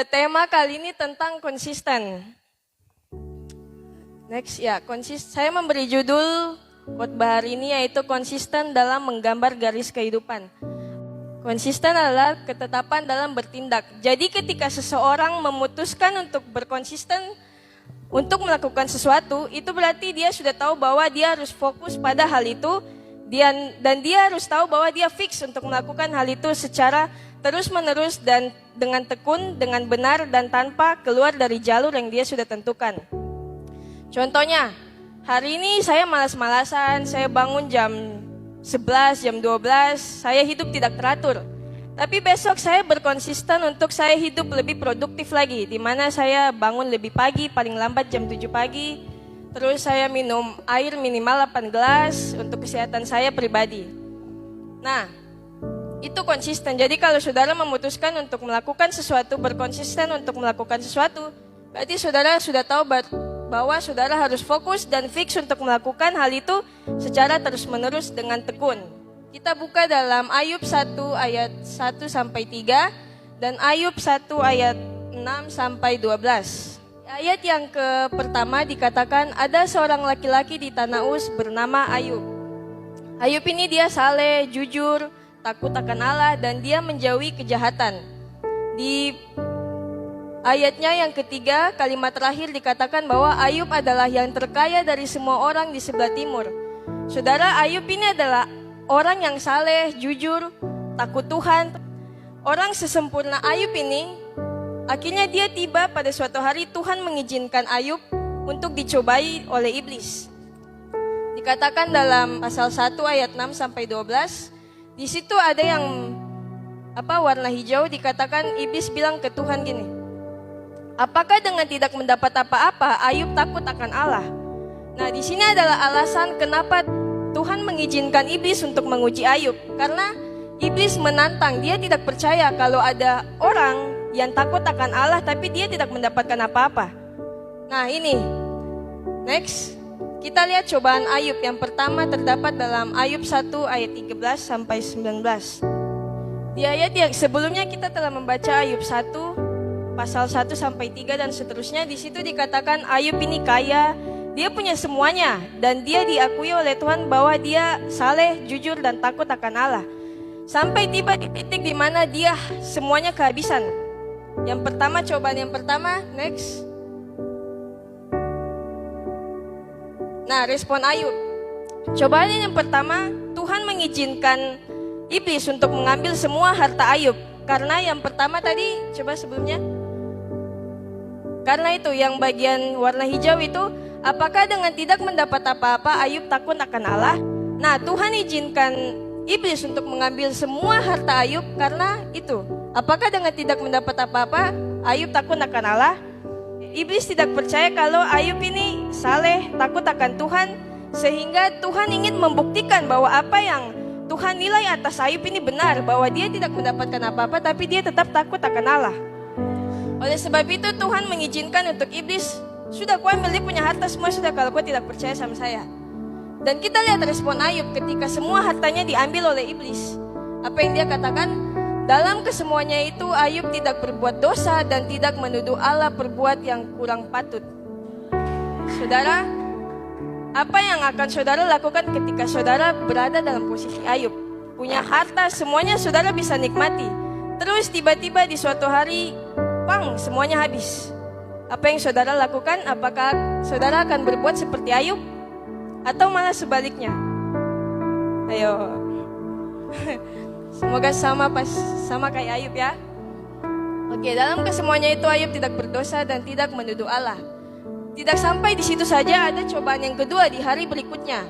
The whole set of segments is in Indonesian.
Tema kali ini tentang konsisten. Next ya, saya memberi judul khotbah hari ini yaitu konsisten dalam menggambar garis kehidupan. Konsisten adalah ketetapan dalam bertindak. Jadi ketika seseorang memutuskan untuk berkonsisten untuk melakukan sesuatu, itu berarti dia sudah tahu bahwa dia harus fokus pada hal itu dan dia harus tahu bahwa dia fix untuk melakukan hal itu secara terus-menerus dan dengan tekun, dengan benar dan tanpa keluar dari jalur yang dia sudah tentukan. Contohnya, hari ini saya malas-malasan, saya bangun jam 11, jam 12, saya hidup tidak teratur. Tapi besok saya berkonsisten untuk saya hidup lebih produktif lagi, di mana saya bangun lebih pagi, paling lambat jam 7 pagi, terus saya minum air minimal 8 gelas untuk kesehatan saya pribadi. Nah, itu konsisten. Jadi kalau saudara memutuskan untuk melakukan sesuatu, berkonsisten untuk melakukan sesuatu, berarti saudara sudah tahu bahwa saudara harus fokus dan fix untuk melakukan hal itu secara terus-menerus dengan tekun. Kita buka dalam Ayub 1 ayat 1 sampai 3 dan Ayub 1 ayat 6 sampai 12. Ayat yang pertama dikatakan ada seorang laki-laki di tanah Uz bernama Ayub. Ayub ini dia saleh, jujur, takut akan Allah dan dia menjauhi kejahatan. Di ayatnya yang ketiga, kalimat terakhir dikatakan bahwa Ayub adalah yang terkaya dari semua orang di sebelah timur. Saudara, Ayub ini adalah orang yang saleh, jujur, takut Tuhan. Orang sesempurna Ayub ini, akhirnya dia tiba pada suatu hari Tuhan mengizinkan Ayub untuk dicobai oleh iblis. Dikatakan dalam pasal 1 ayat 6 sampai 12, di situ ada yang warna hijau, dikatakan iblis bilang ke Tuhan gini, apakah dengan tidak mendapat apa-apa Ayub takut akan Allah? Nah, di sini adalah alasan kenapa Tuhan mengizinkan iblis untuk menguji Ayub. Karena iblis menantang, dia tidak percaya kalau ada orang yang takut akan Allah tapi dia tidak mendapatkan apa-apa. Nah, ini. Next, kita lihat cobaan Ayub. Yang pertama terdapat dalam Ayub 1 ayat 13 sampai 19. Di ayat yang sebelumnya kita telah membaca Ayub 1 pasal 1 sampai 3 dan seterusnya. Di situ dikatakan Ayub ini kaya, dia punya semuanya dan dia diakui oleh Tuhan bahwa dia saleh, jujur dan takut akan Allah. Sampai tiba di titik di mana dia semuanya kehabisan. Yang pertama, cobaan yang pertama, next. Nah, respon Ayub. Cobaan yang pertama, Tuhan mengizinkan iblis untuk mengambil semua harta Ayub. Karena yang pertama tadi, coba sebelumnya. Karena itu yang bagian warna hijau itu, apakah dengan tidak mendapat apa-apa Ayub takut akan Allah? Nah, Tuhan izinkan iblis untuk mengambil semua harta Ayub karena itu. Apakah dengan tidak mendapat apa-apa Ayub takut akan Allah? Iblis tidak percaya kalau Ayub ini saleh, takut akan Tuhan, sehingga Tuhan ingin membuktikan bahwa apa yang Tuhan nilai atas Ayub ini benar, bahwa dia tidak mendapatkan apa-apa tapi dia tetap takut akan Allah. Oleh sebab itu Tuhan mengizinkan untuk iblis, sudah kau ambil dia punya harta semua sudah kalau kau tidak percaya sama saya. Dan kita lihat respon Ayub ketika semua hartanya diambil oleh iblis. Apa yang dia katakan? Dalam kesemuanya itu Ayub tidak berbuat dosa dan tidak menuduh Allah berbuat yang kurang patut. Saudara, apa yang akan saudara lakukan ketika saudara berada dalam posisi Ayub? Punya harta semuanya saudara bisa nikmati. Terus tiba-tiba di suatu hari, bang, semuanya habis. Apa yang saudara lakukan? Apakah saudara akan berbuat seperti Ayub? Atau malah sebaliknya? Ayo. Semoga sama kayak Ayub ya. Oke, dalam kesemuanya itu Ayub tidak berdosa dan tidak menuduh Allah. Tidak sampai di situ saja, ada cobaan yang kedua di hari berikutnya.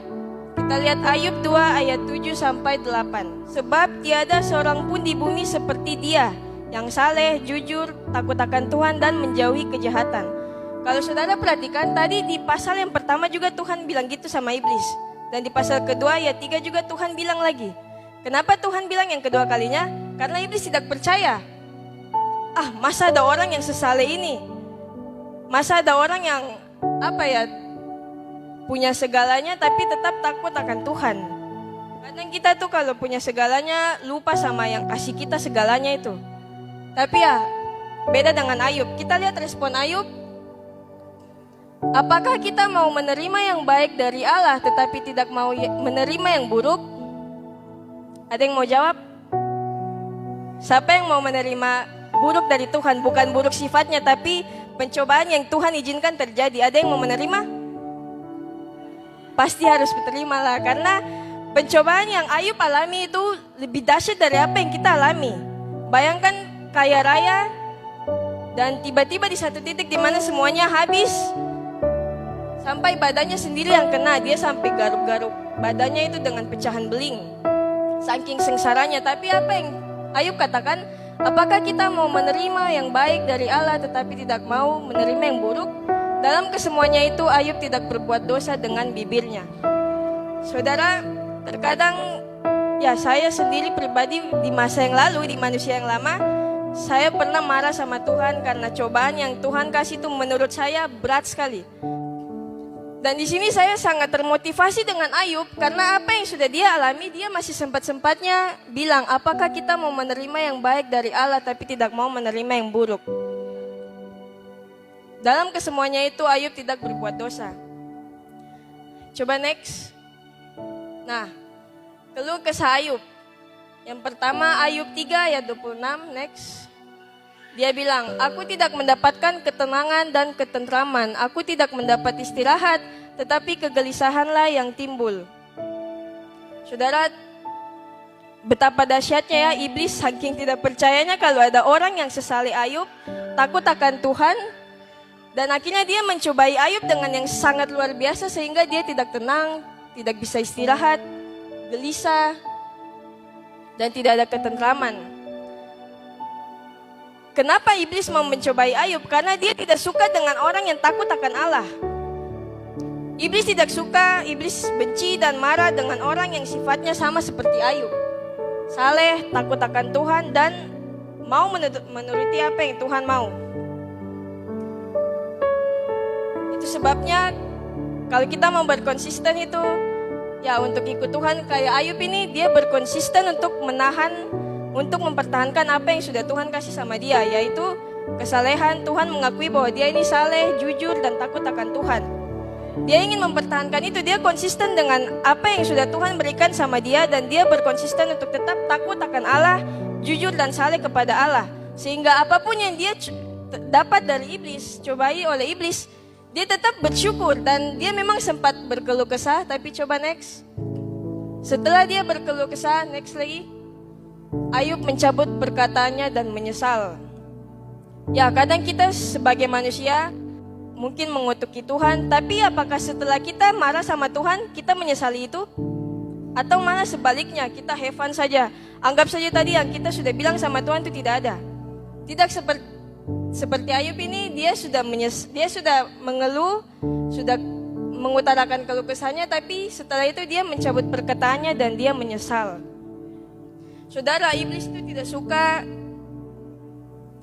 Kita lihat Ayub 2 ayat 7 sampai 8. Sebab tiada seorang pun di bumi seperti dia, yang saleh, jujur, takut akan Tuhan dan menjauhi kejahatan. Kalau saudara perhatikan tadi di pasal yang pertama juga Tuhan bilang gitu sama iblis. Dan di pasal kedua ayat 3 juga Tuhan bilang lagi. Kenapa Tuhan bilang yang kedua kalinya? Karena iblis tidak percaya. Masa ada orang yang sesaleh ini? Masa ada orang yang punya segalanya tapi tetap takut akan Tuhan? Kadang kita tuh kalau punya segalanya lupa sama yang kasih kita segalanya itu. Tapi beda dengan Ayub. Kita lihat respon Ayub. Apakah kita mau menerima yang baik dari Allah tetapi tidak mau menerima yang buruk? Ada yang mau jawab? Siapa yang mau menerima buruk dari Tuhan? Bukan buruk sifatnya, tapi pencobaan yang Tuhan izinkan terjadi. Ada yang mau menerima? Pasti harus menerima lah, karena pencobaan yang Ayub alami itu lebih dahsyat dari apa yang kita alami. Bayangkan kaya raya dan tiba-tiba di satu titik di mana semuanya habis, sampai badannya sendiri yang kena. Dia sampai garuk-garuk badannya itu dengan pecahan beling, saking sengsaranya. Tapi apa yang Ayub katakan? Apakah kita mau menerima yang baik dari Allah tetapi tidak mau menerima yang buruk? Dalam kesemuanya itu Ayub tidak berbuat dosa dengan bibirnya. Saudara, terkadang ya saya sendiri pribadi di masa yang lalu, di manusia yang lama, saya pernah marah sama Tuhan karena cobaan yang Tuhan kasih itu menurut saya berat sekali. Dan di sini saya sangat termotivasi dengan Ayub karena apa yang sudah dia alami, dia masih sempat-sempatnya bilang, apakah kita mau menerima yang baik dari Allah tapi tidak mau menerima yang buruk. Dalam kesemuanya itu Ayub tidak berbuat dosa. Coba next. Nah, keluh kesah Ayub. Yang pertama Ayub 3 ayat 26, next. Dia bilang, aku tidak mendapatkan ketenangan dan ketentraman. Aku tidak mendapat istirahat, tetapi kegelisahanlah yang timbul. Saudara, betapa dahsyatnya ya iblis, saking tidak percayanya kalau ada orang yang sesali Ayub, takut akan Tuhan, dan akhirnya dia mencobai Ayub dengan yang sangat luar biasa sehingga dia tidak tenang, tidak bisa istirahat, gelisah, dan tidak ada ketentraman. Kenapa iblis mau mencobai Ayub? Karena dia tidak suka dengan orang yang takut akan Allah. Iblis tidak suka, iblis benci dan marah dengan orang yang sifatnya sama seperti Ayub. Saleh, takut akan Tuhan, dan mau menuruti apa yang Tuhan mau. Itu sebabnya kalau kita mau berkonsisten itu, ya untuk ikut Tuhan kayak Ayub ini, dia berkonsisten untuk menahan, untuk mempertahankan apa yang sudah Tuhan kasih sama dia, yaitu kesalehan. Tuhan mengakui bahwa dia ini saleh, jujur, dan takut akan Tuhan. Dia ingin mempertahankan itu, dia konsisten dengan apa yang sudah Tuhan berikan sama dia, dan dia berkonsisten untuk tetap takut akan Allah, jujur dan saleh kepada Allah. Sehingga apapun yang dia dapat dari iblis, cobai oleh iblis, dia tetap bersyukur. Dan dia memang sempat berkeluh kesah, tapi coba next. Setelah dia berkeluh kesah, next lagi. Ayub mencabut perkataannya dan menyesal. Ya, kadang kita sebagai manusia mungkin mengutuki Tuhan, tapi apakah setelah kita marah sama Tuhan, kita menyesali itu? Atau malah sebaliknya, kita have fun saja. Anggap saja tadi yang kita sudah bilang sama Tuhan itu tidak ada. Tidak seperti Ayub ini, dia sudah mengeluh, sudah mengutarakan keluh kesahnya, tapi setelah itu dia mencabut perkataannya dan dia menyesal. Saudara, iblis itu tidak suka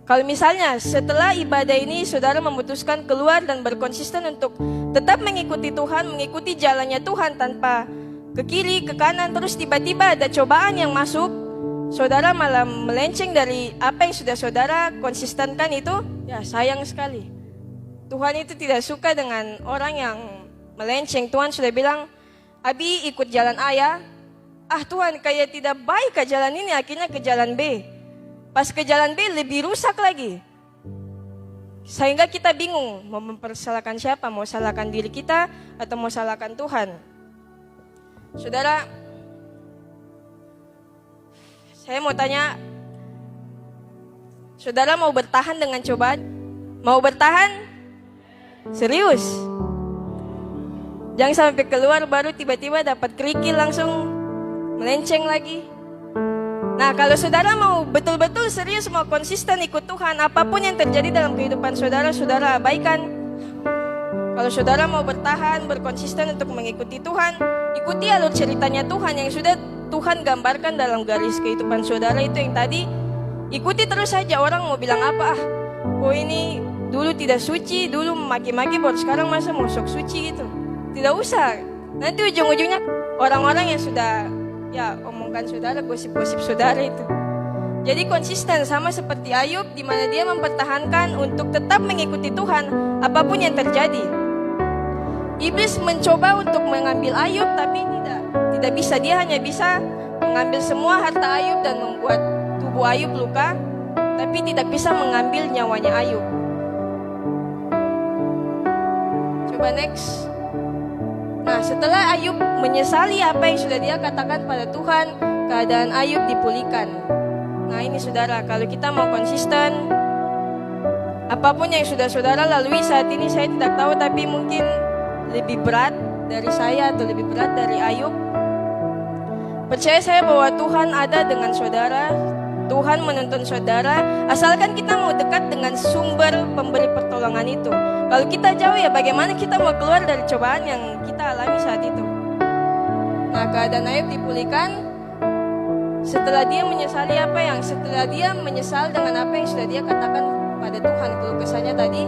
kalau misalnya setelah ibadah ini saudara memutuskan keluar dan berkonsisten untuk tetap mengikuti Tuhan, mengikuti jalannya Tuhan tanpa ke kiri, ke kanan, terus tiba-tiba ada cobaan yang masuk, saudara malah melenceng dari apa yang sudah saudara konsistenkan itu, ya sayang sekali. Tuhan itu tidak suka dengan orang yang melenceng. Tuhan sudah bilang, Abi ikut jalan A ya. Ah Tuhan, kayak tidak baik ke jalan ini, akhirnya ke jalan B. Pas ke jalan B lebih rusak lagi. Sehingga kita bingung mau mempersalahkan siapa, mau salahkan diri kita atau mau salahkan Tuhan. Saudara, saya mau tanya, saudara mau bertahan dengan cobaan? Mau bertahan? Serius? Jangan sampai keluar baru tiba-tiba dapat kerikil langsung melenceng lagi. Nah, kalau saudara mau betul-betul serius, mau konsisten ikut Tuhan, apapun yang terjadi dalam kehidupan saudara, saudara abaikan. Kalau saudara mau bertahan, berkonsisten untuk mengikuti Tuhan, ikuti alur ceritanya Tuhan yang sudah Tuhan gambarkan dalam garis kehidupan saudara itu yang tadi. Ikuti terus saja. Orang mau bilang apa, oh ini dulu tidak suci, dulu maki-maki, baru sekarang masa mau sok suci gitu. Tidak usah. Nanti ujung-ujungnya orang-orang yang sudah ya omongkan saudara, gosip-gosip saudara itu. Jadi konsisten sama seperti Ayub, di mana dia mempertahankan untuk tetap mengikuti Tuhan apapun yang terjadi. Iblis mencoba untuk mengambil Ayub, tapi tidak bisa. Dia hanya bisa mengambil semua harta Ayub dan membuat tubuh Ayub luka, tapi tidak bisa mengambil nyawanya Ayub. Coba next. Nah, setelah Ayub menyesali apa yang sudah dia katakan pada Tuhan, keadaan Ayub dipulihkan. Nah ini saudara, kalau kita mau konsisten, apapun yang sudah saudara lalui saat ini, saya tidak tahu, tapi mungkin lebih berat dari saya atau lebih berat dari Ayub. Percaya saya bahwa Tuhan ada dengan saudara, Tuhan menuntun saudara, asalkan kita mau dekat dengan sumber pemberi pertolongan itu. Kalau kita jauh, ya bagaimana kita mau keluar dari cobaan yang kita alami saat itu. Nah, keadaan Ayub dipulihkan setelah dia menyesali setelah dia menyesal dengan apa yang sudah dia katakan pada Tuhan, keluh kesahnya tadi.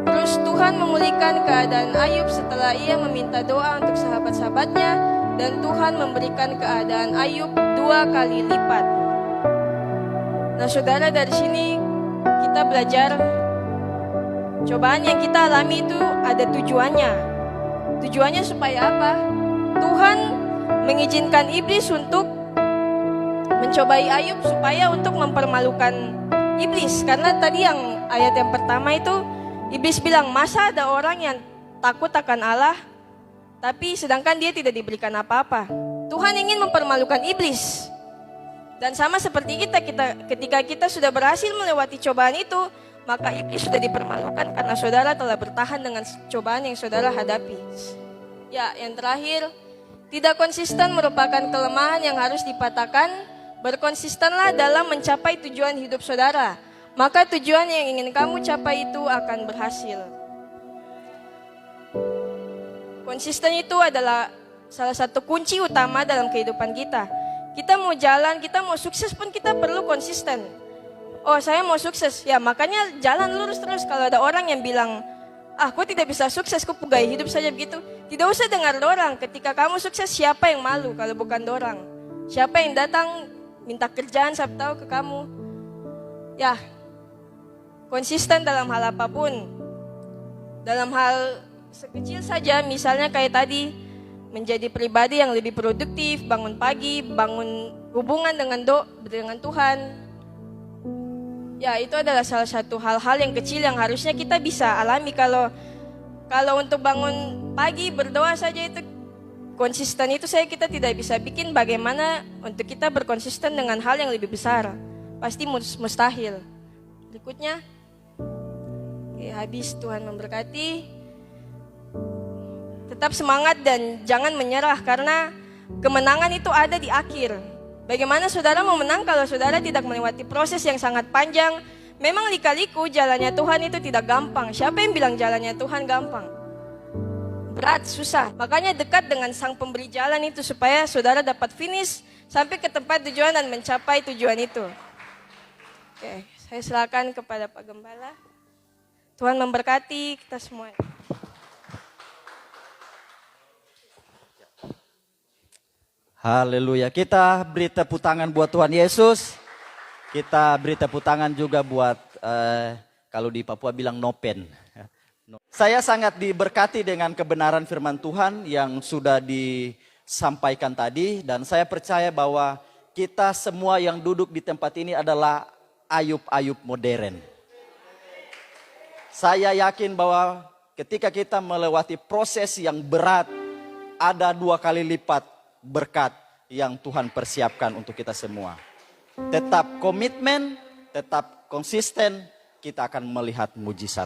Terus Tuhan memulihkan keadaan Ayub setelah ia meminta doa untuk sahabat-sahabatnya, dan Tuhan memberikan keadaan Ayub 2 kali lipat. Nah saudara, dari sini kita belajar cobaan yang kita alami itu ada tujuannya. Tujuannya supaya apa? Tuhan mengizinkan iblis untuk mencobai Ayub supaya untuk mempermalukan iblis. Karena tadi yang ayat yang pertama itu iblis bilang, masa ada orang yang takut akan Allah tapi sedangkan dia tidak diberikan apa-apa. Tuhan ingin mempermalukan iblis. Dan sama seperti kita ketika kita sudah berhasil melewati cobaan itu, maka iblis sudah dipermalukan karena saudara telah bertahan dengan cobaan yang saudara hadapi. Ya, yang terakhir, tidak konsisten merupakan kelemahan yang harus dipatahkan. Berkonsistenlah dalam mencapai tujuan hidup saudara, maka tujuan yang ingin kamu capai itu akan berhasil. Konsisten itu adalah salah satu kunci utama dalam kehidupan kita. Kita mau jalan, kita mau sukses pun kita perlu konsisten. Oh, saya mau sukses, ya makanya jalan lurus terus. Kalau ada orang yang bilang, kok tidak bisa sukses, kok gaya hidup saja begitu, tidak usah dengar dorang. Ketika kamu sukses, siapa yang malu kalau bukan dorang? Siapa yang datang minta kerjaan siapa tahu ke kamu? Ya, konsisten dalam hal apapun. Dalam hal sekecil saja, misalnya kayak tadi, menjadi pribadi yang lebih produktif, bangun pagi, bangun hubungan dengan Tuhan. Ya, itu adalah salah satu hal-hal yang kecil yang harusnya kita bisa alami. Kalau untuk bangun pagi berdoa saja itu konsisten, itu kita tidak bisa bikin. Bagaimana untuk kita berkonsisten dengan hal yang lebih besar? Pasti mustahil. Berikutnya, habis. Tuhan memberkati. Tetap semangat dan jangan menyerah, karena kemenangan itu ada di akhir. Bagaimana saudara mau menang kalau saudara tidak melewati proses yang sangat panjang? Memang lika-liku jalannya Tuhan itu tidak gampang. Siapa yang bilang jalannya Tuhan gampang? Berat, susah. Makanya dekat dengan sang pemberi jalan itu supaya saudara dapat finish sampai ke tempat tujuan dan mencapai tujuan itu. Oke, saya silakan kepada Pak Gembala. Tuhan memberkati kita semua. Haleluya. Kita beri tepuk tangan buat Tuhan Yesus. Kita beri tepuk tangan juga buat kalau di Papua bilang nopen. Saya sangat diberkati dengan kebenaran firman Tuhan yang sudah disampaikan tadi. Dan saya percaya bahwa kita semua yang duduk di tempat ini adalah Ayub-Ayub modern. Saya yakin bahwa ketika kita melewati proses yang berat, ada 2 kali lipat berkat yang Tuhan persiapkan untuk kita semua. Tetap komitmen, tetap konsisten, kita akan melihat mujizat.